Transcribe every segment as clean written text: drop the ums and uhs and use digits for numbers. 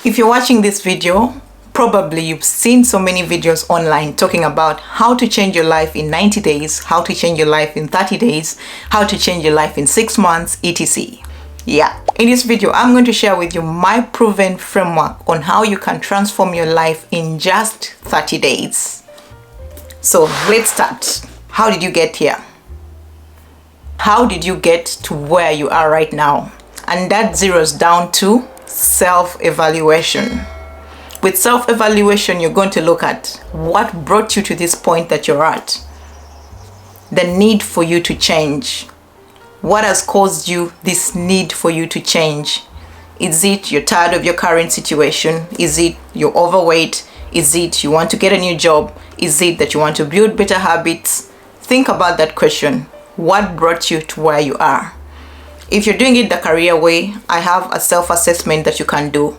If you're watching this video, probably you've seen so many videos online talking about how to change your life in 90 days, how to change your life in 30 days, how to change your life in 6 months, etc. Yeah, in this video, I'm going to share with you my proven framework on how you can transform your life in just 30 days. So let's start. How did you get here? How did you get to where you are right now? And that zeroes down to self-evaluation. With self-evaluation, you're going to look at what brought you to this point that you're at. The need for you to change. What has caused you this need for you to change? Is it you're tired of your current situation? Is it you're overweight? Is it you want to get a new job? Is it that you want to build better habits? Think about that question. What brought you to where you are? If you're doing it the career way, I have a self-assessment that you can do.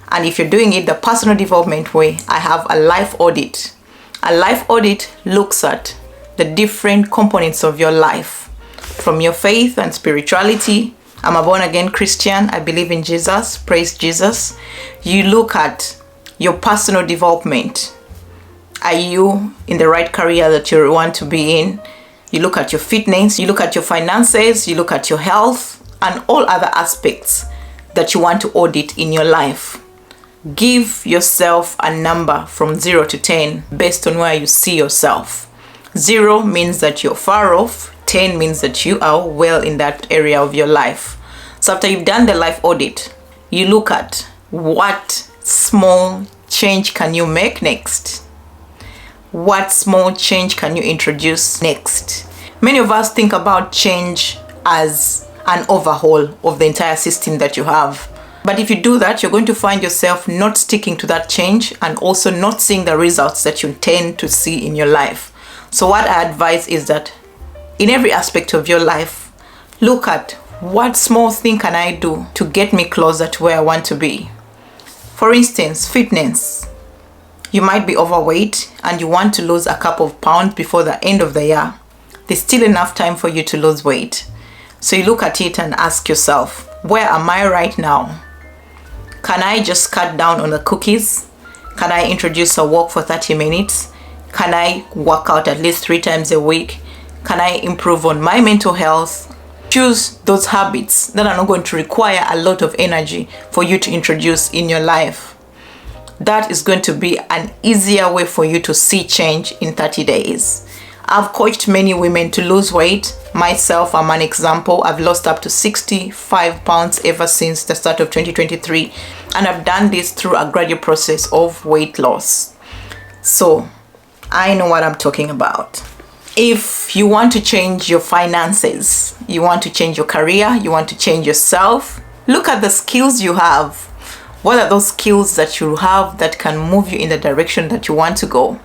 And if you're doing it the personal development way, I have a life audit. A life audit looks at the different components of your life, from your faith and spirituality. I'm a born-again Christian. I believe in Jesus. Praise Jesus. You look at your personal development. Are you in the right career that you want to be in? You look at your fitness, you look at your finances, you look at your health, and all other aspects that you want to audit in your life. Give yourself a number from 0 to 10 based on where you see yourself. 0 means that you're far off, 10 means that you are well in that area of your life. So after you've done the life audit, you look at what small change can you make next? What small change can you introduce next? Many of us think about change as an overhaul of the entire system that you have. But if you do that, you're going to find yourself not sticking to that change and also not seeing the results that you intend to see in your life. So what I advise is that in every aspect of your life, look at what small thing can I do to get me closer to where I want to be. For instance, fitness. You might be overweight and you want to lose a couple of pounds before the end of the year. There's still enough time for you to lose weight. So you look at it and ask yourself, where am I right now? Can I just cut down on the cookies? Can I introduce a walk for 30 minutes? Can I work out at least 3 times a week? Can I improve on my mental health? Choose those habits that are not going to require a lot of energy for you to introduce in your life. That is going to be an easier way for you to see change in 30 days. I've coached many women to lose weight. Myself, I'm an example. I've lost up to 65 pounds ever since the start of 2023. And I've done this through a gradual process of weight loss. So I know what I'm talking about. If you want to change your finances, you want to change your career, you want to change yourself, look at the skills you have. What are those skills that you have that can move you in the direction that you want to go?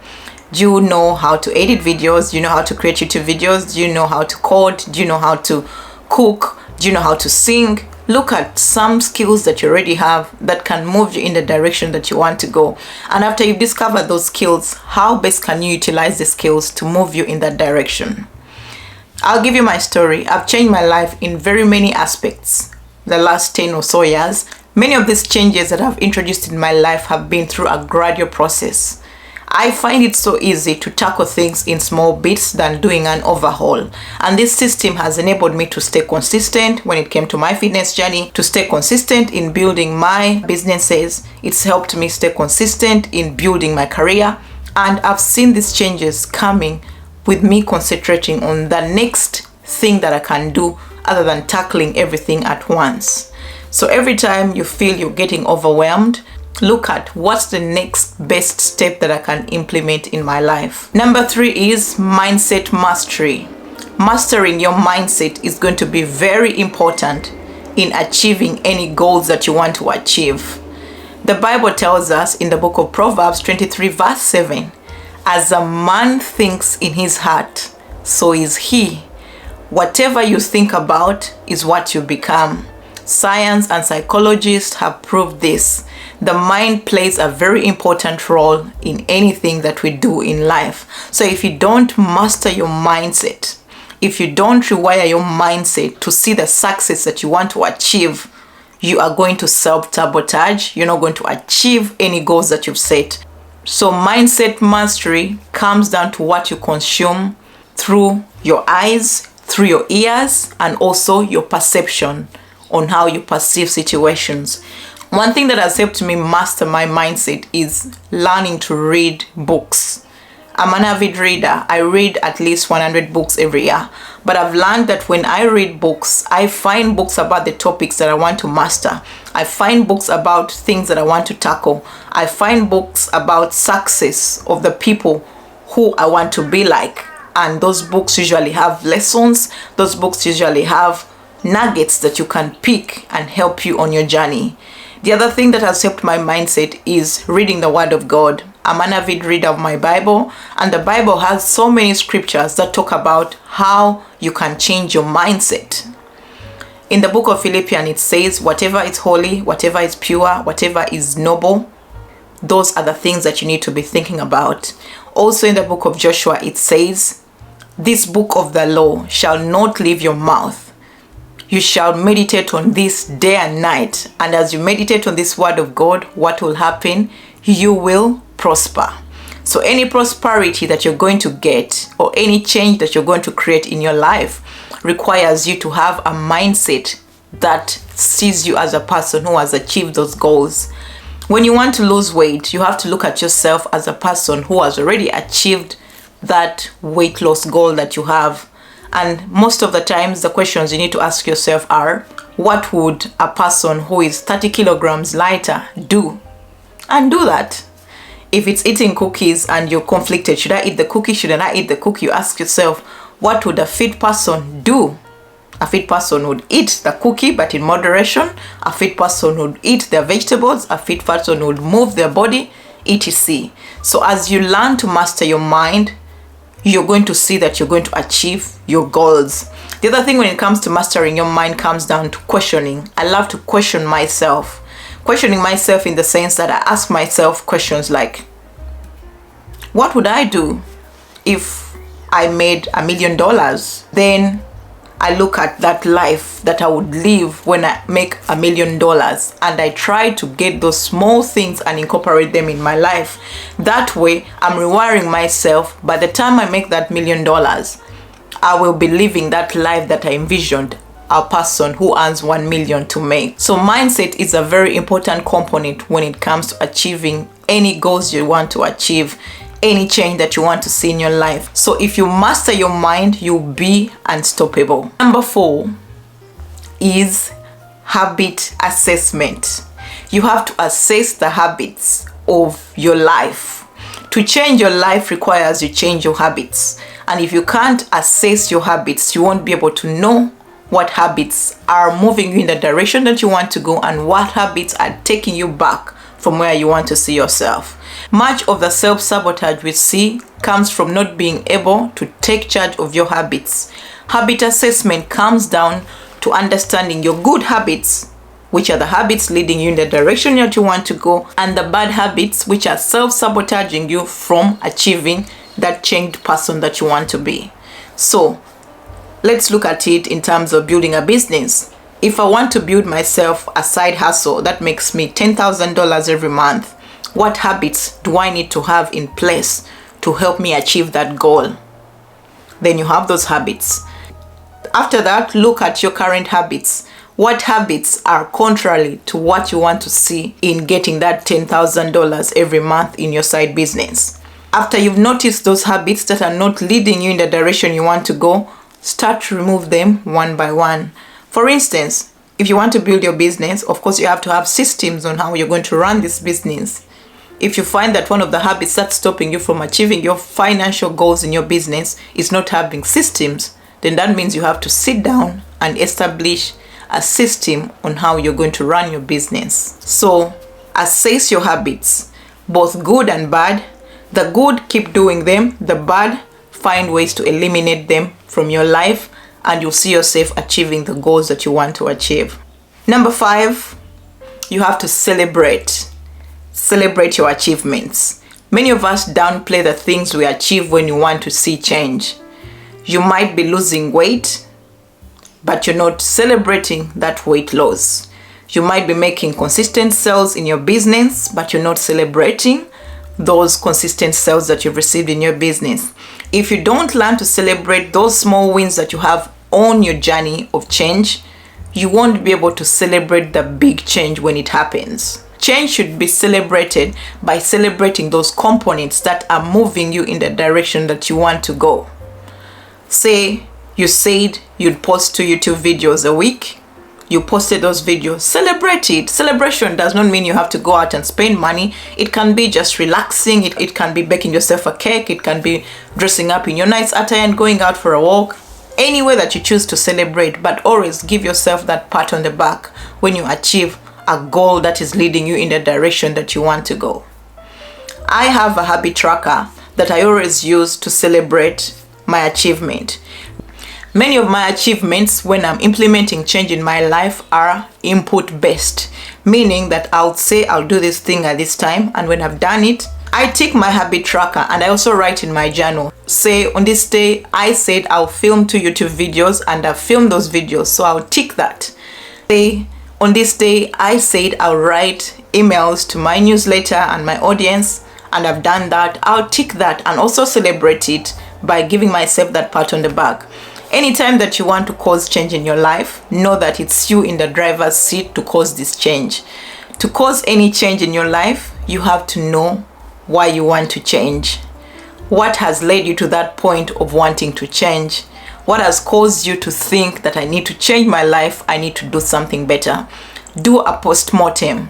Do you know how to edit videos? Do you know how to create YouTube videos? Do you know how to code? Do you know how to cook? Do you know how to sing? Look at some skills that you already have that can move you in the direction that you want to go. And after you've discovered those skills, how best can you utilize the skills to move you in that direction? I'll give you my story. I've changed my life in very many aspects the last 10 or so years. Many of these changes that I've introduced in my life have been through a gradual process. I find it so easy to tackle things in small bits than doing an overhaul. And this system has enabled me to stay consistent when it came to my fitness journey, to stay consistent in building my businesses. It's helped me stay consistent in building my career. And I've seen these changes coming with me concentrating on the next thing that I can do other than tackling everything at once. So every time you feel you're getting overwhelmed, look at what's the next best step that I can implement in my life. Number 3 is mindset mastery. Mastering your mindset is going to be very important in achieving any goals that you want to achieve. The Bible tells us in the book of Proverbs 23 verse 7, as a man thinks in his heart, so is he. Whatever you think about is what you become. Science and psychologists have proved this. The mind plays a very important role in anything that we do in life. So if you don't master your mindset, if you don't rewire your mindset to see the success that you want to achieve, you are going to self-sabotage. You're not going to achieve any goals that you've set. So mindset mastery comes down to what you consume through your eyes, through your ears, and also your perception on how you perceive situations. One thing that has helped me master my mindset is learning to read books. I'm an avid reader. I read at least 100 books every year. But I've learned that when I read books, I find books about the topics that I want to master. I find books about things that I want to tackle. I find books about success of the people who I want to be like. And those books usually have lessons. Those books usually have nuggets that you can pick and help you on your journey. The other thing that has helped my mindset is reading the Word of God. I'm an avid reader of my Bible, and the Bible has so many scriptures that talk about how you can change your mindset. In the book of Philippians, it says, whatever is holy, whatever is pure, whatever is noble, those are the things that you need to be thinking about. Also in the book of Joshua, it says, this book of the law shall not leave your mouth. You shall meditate on this day and night. And as you meditate on this word of God, what will happen? You will prosper. So any prosperity that you're going to get or any change that you're going to create in your life requires you to have a mindset that sees you as a person who has achieved those goals. When you want to lose weight, you have to look at yourself as a person who has already achieved that weight loss goal that you have. And most of the times the questions you need to ask yourself are, what would a person who is 30 kilograms lighter do? And do that. If it's eating cookies and you're conflicted, should I eat the cookie? Shouldn't I eat the cookie? You ask yourself, what would a fit person do? A fit person would eat the cookie, but in moderation. A fit person would eat their vegetables. A fit person would move their body, etc. So as you learn to master your mind, you're going to see that you're going to achieve your goals. The other thing when it comes to mastering your mind comes down to questioning. I love to question myself. Questioning myself in the sense that I ask myself questions like, what would I do if I made $1 million? Then I look at that life that I would live when I make $1 million, and I try to get those small things and incorporate them in my life. That way, I'm rewiring myself. By the time I make that $1 million, I will be living that life that I envisioned a person who earns 1 million to make. So mindset is a very important component when it comes to achieving any goals you want to achieve, any change that you want to see in your life. So if you master your mind, you'll be unstoppable. Number 4 is habit assessment. You have to assess the habits of your life. To change your life requires you change your habits. And if you can't assess your habits, you won't be able to know what habits are moving you in the direction that you want to go and what habits are taking you back from where you want to see yourself. Much of the self-sabotage we see comes from not being able to take charge of your habits. Habit assessment comes down to understanding your good habits, which are the habits leading you in the direction that you want to go, and the bad habits, which are self-sabotaging you from achieving that changed person that you want to be. So let's look at it in terms of building a business. If I want to build myself a side hustle that makes me $10,000 every month, what habits do I need to have in place to help me achieve that goal? Then you have those habits. After that, look at your current habits. What habits are contrary to what you want to see in getting that $10,000 every month in your side business? After you've noticed those habits that are not leading you in the direction you want to go, start to remove them one by one. For instance, if you want to build your business, of course you have to have systems on how you're going to run this business. If you find that one of the habits that's stopping you from achieving your financial goals in your business is not having systems, then that means you have to sit down and establish a system on how you're going to run your business. So assess your habits, both good and bad. The good, keep doing them. The bad, find ways to eliminate them from your life, and you'll see yourself achieving the goals that you want to achieve. Number 5, you have to celebrate. Celebrate your achievements. Many of us downplay the things we achieve when you want to see change. You might be losing weight, but you're not celebrating that weight loss. You might be making consistent sales in your business, but you're not celebrating those consistent sales that you've received in your business. If you don't learn to celebrate those small wins that you have on your journey of change, you won't be able to celebrate the big change when it happens. Change should be celebrated by celebrating those components that are moving you in the direction that you want to go. Say you said you'd post 2 YouTube videos a week. You posted those videos. Celebrate it. Celebration does not mean you have to go out and spend money. It can be just relaxing. It can be baking yourself a cake. It can be dressing up in your nice attire and going out for a walk. Any way that you choose to celebrate, but always give yourself that pat on the back when you achieve a goal that is leading you in the direction that you want to go. I have a habit tracker that I always use to celebrate my achievement. Many of my achievements when I'm implementing change in my life are input based, meaning that I'll say I'll do this thing at this time, and when I've done it, I tick my habit tracker, and I also write in my journal, say on this day I said I'll film 2 YouTube videos, and I've filmed those videos, so I'll tick that. Say on this day I said I'll write emails to my newsletter and my audience, and I've done that. I'll tick that and also celebrate it by giving myself that pat on the back. Anytime that you want to cause change in your life, know that it's you in the driver's seat to cause this change. To cause any change in your life, you have to know why you want to change. What has led you to that point of wanting to change? What has caused you to think that I need to change my life, I need to do something better? Do a post-mortem.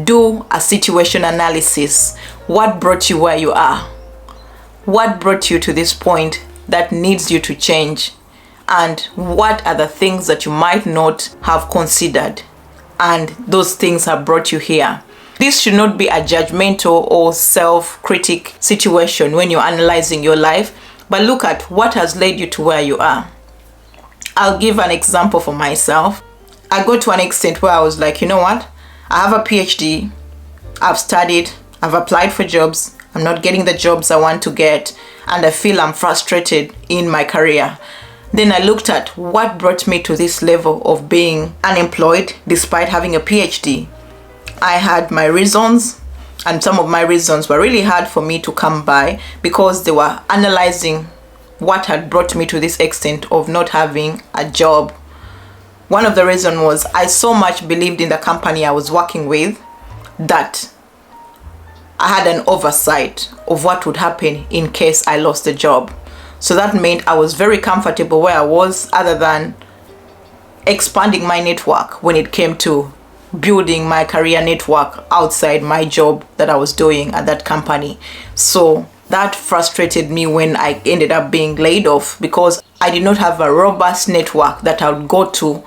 Do a situation analysis. What brought you where you are? What brought you to this point that needs you to change? And what are the things that you might not have considered, and those things have brought you here? This should not be a judgmental or self-critic situation when you're analyzing your life, but look at what has led you to where you are. I'll give an example for myself. I got to an extent where I was like, you know what? I have a PhD, I've studied, I've applied for jobs, I'm not getting the jobs I want to get, and I feel I'm frustrated in my career. Then I looked at what brought me to this level of being unemployed despite having a PhD. I had my reasons, and some of my reasons were really hard for me to come by because they were analyzing what had brought me to this extent of not having a job. One of the reasons was I so much believed in the company I was working with that I had an oversight of what would happen in case I lost the job. So that meant I was very comfortable where I was, other than expanding my network when it came to building my career network outside my job that I was doing at that company. So that frustrated me when I ended up being laid off, because I did not have a robust network that I would go to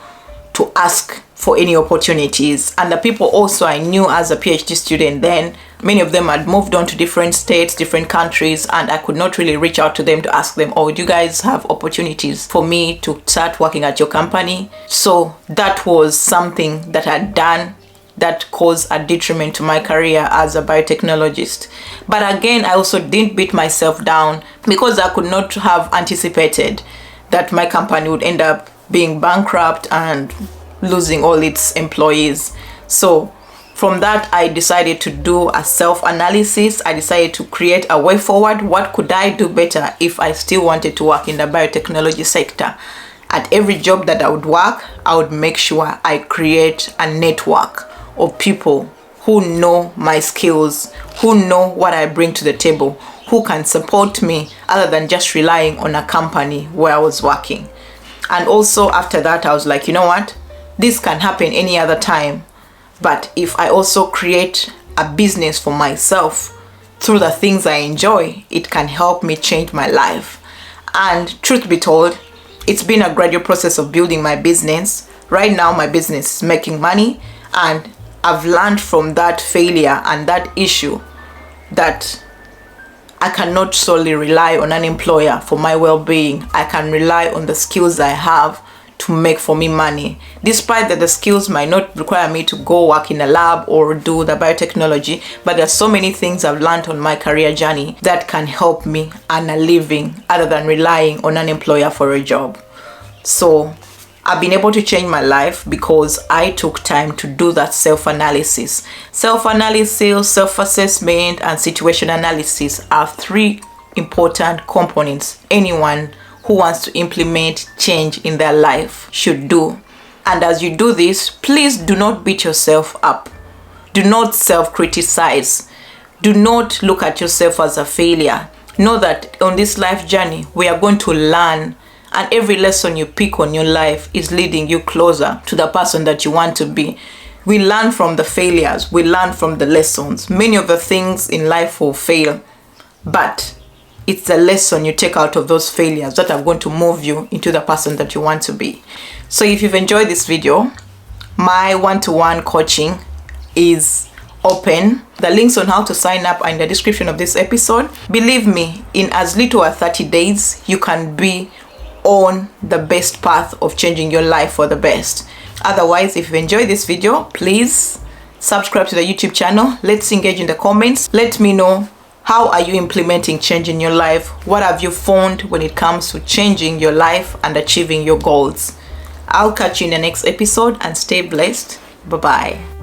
ask for any opportunities. And the people also I knew as a PhD student then, many of them had moved on to different states, different countries, and I could not really reach out to them to ask them, oh, do you guys have opportunities for me to start working at your company? So that was something that I'd done that caused a detriment to my career as a biotechnologist. But again, I also didn't beat myself down because I could not have anticipated that my company would end up being bankrupt and losing all its employees. So from that, I decided to do a self-analysis. I decided to create a way forward. What could I do better if I still wanted to work in the biotechnology sector? At every job that I would work, I would make sure I create a network of people who know my skills, who know what I bring to the table, who can support me other than just relying on a company where I was working. And also after that, I was like, you know what? This can happen any other time. But if I also create a business for myself through the things I enjoy, it can help me change my life. And truth be told, it's been a gradual process of building my business. Right now, my business is making money, and I've learned from that failure and that issue that I cannot solely rely on an employer for my well-being. I can rely on the skills I have to make for me money. Despite that the skills might not require me to go work in a lab or do the biotechnology, but there's so many things I've learned on my career journey that can help me earn a living other than relying on an employer for a job. So I've been able to change my life because I took time to do that self-analysis. Self-analysis, self-assessment, and situation analysis are three important components anyone who wants to implement change in their life should do. And as you do this, please do not beat yourself up. Do not self-criticize. Do not look at yourself as a failure. Know that on this life journey, we are going to learn, and every lesson you pick on your life is leading you closer to the person that you want to be. We learn from the failures. We learn from the lessons. Many of the things in life will fail, but it's the lesson you take out of those failures that are going to move you into the person that you want to be. So if you've enjoyed this video, my one-to-one coaching is open. The links on how to sign up are in the description of this episode. Believe me, in as little as 30 days, you can be on the best path of changing your life for the best. Otherwise, if you enjoyed this video, please subscribe to the YouTube channel. Let's engage in the comments. Let me know, how are you implementing change in your life? What have you found when it comes to changing your life and achieving your goals? I'll catch you in the next episode, and stay blessed. Bye-bye.